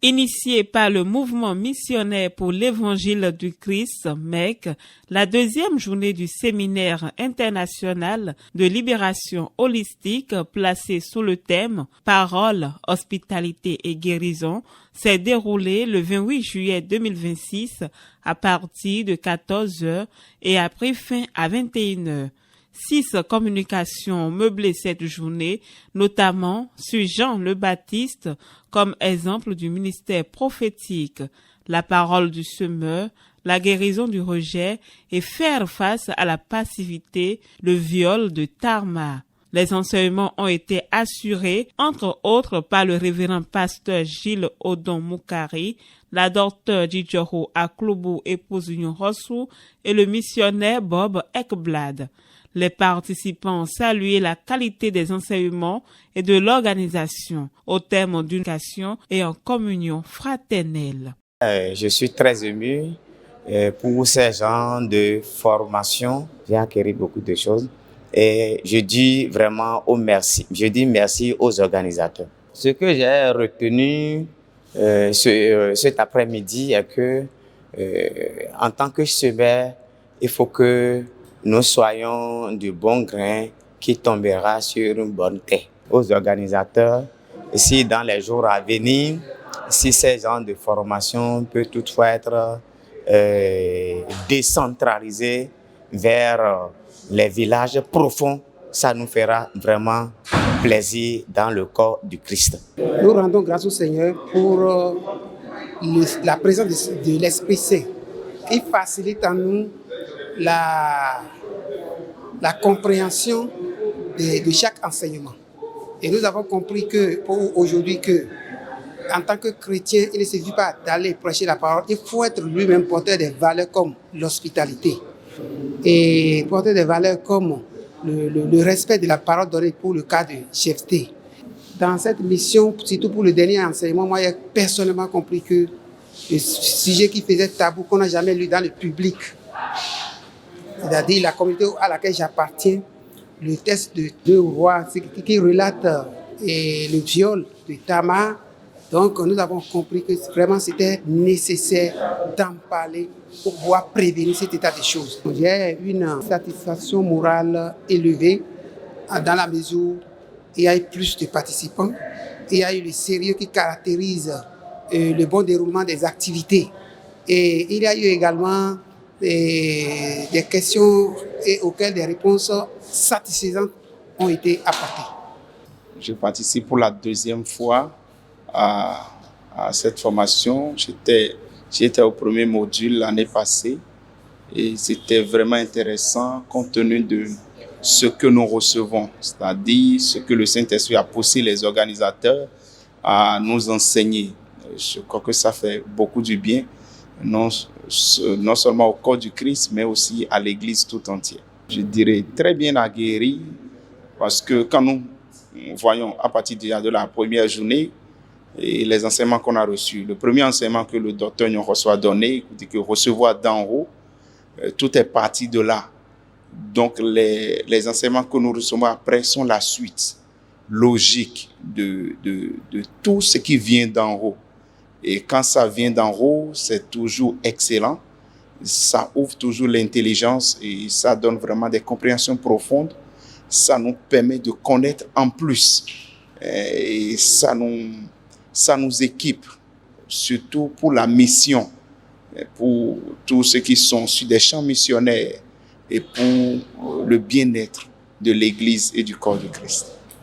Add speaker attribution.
Speaker 1: Initiée par le mouvement missionnaire pour l'évangile du Christ, MEC, la deuxième journée du séminaire international de libération holistique placée sous le thème Parole, hospitalité et guérison s'est déroulée le 28 juillet 2026 à partir de 14 h et a pris fin à 21 h. 6 communications ont meublé cette journée, notamment sur Jean le Baptiste comme exemple du ministère prophétique, la parole du semeur, la guérison du rejet et faire face à la passivité, le viol de Tamar. Les enseignements ont été assurés, entre autres, par le révérend pasteur Gilles Odon Moukari, la docteure Djidjoro Akloubou Epousignon Rossou et le missionnaire Bob Ekblad. Les participants ont salué la qualité des enseignements et de l'organisation au terme d'une éducation et en communion fraternelle.
Speaker 2: Je suis très ému pour ces genres de formation. J'ai acquis beaucoup de choses et je dis vraiment merci. Je dis merci aux organisateurs. Ce que j'ai retenu cet après-midi est que en tant que semeur, il faut que nous soyons du bon grain qui tombera sur une bonne terre. Aux organisateurs, si dans les jours à venir, si ces genres de formation peuvent toutefois être décentralisés vers les villages profonds, ça nous fera vraiment plaisir dans le corps du Christ.
Speaker 3: Nous rendons grâce au Seigneur pour la présence de l'Esprit Saint qui facilite en nous la compréhension de chaque enseignement. Et nous avons compris que pour aujourd'hui que en tant que chrétien, il ne suffit pas d'aller prêcher la parole, il faut être lui-même porteur des valeurs comme l'hospitalité et porteur des valeurs comme le respect de la parole donnée pour le cas de chefté. Dans cette mission, surtout pour le dernier enseignement, moi j'ai personnellement compris que le sujet qui faisait tabou, qu'on n'a jamais lu dans le public, c'est-à-dire la communauté à laquelle j'appartiens, le texte de 2 Rois qui relate le viol de Tamar. Donc nous avons compris que vraiment c'était nécessaire d'en parler pour pouvoir prévenir cet état de choses. J'ai une satisfaction morale élevée dans la mesure où il y a eu plus de participants, il y a eu le sérieux qui caractérise le bon déroulement des activités. Et il y a eu également des questions auxquelles des réponses satisfaisantes ont été apportées.
Speaker 4: Je participe pour la deuxième fois à cette formation. J'étais au premier module l'année passée et c'était vraiment intéressant compte tenu de ce que nous recevons, c'est-à-dire ce que le Saint-Esprit a poussé les organisateurs à nous enseigner. Je crois que ça fait beaucoup du bien, non seulement au corps du Christ, mais aussi à l'Église tout entière. Je dirais très bien aguerri, parce que quand nous voyons à partir de la première journée et les enseignements qu'on a reçus, le premier enseignement que le docteur nous reçoit donné, que recevoir d'en haut, tout est parti de là. Donc les enseignements que nous recevons après sont la suite logique de tout ce qui vient d'en haut. Et quand ça vient d'en haut, c'est toujours excellent. Ça ouvre toujours l'intelligence et ça donne vraiment des compréhensions profondes. Ça nous permet de connaître en plus. Et ça nous équipe, surtout pour la mission, pour tous ceux qui sont sur des champs missionnaires et pour le bien-être de l'Église et du corps du Christ.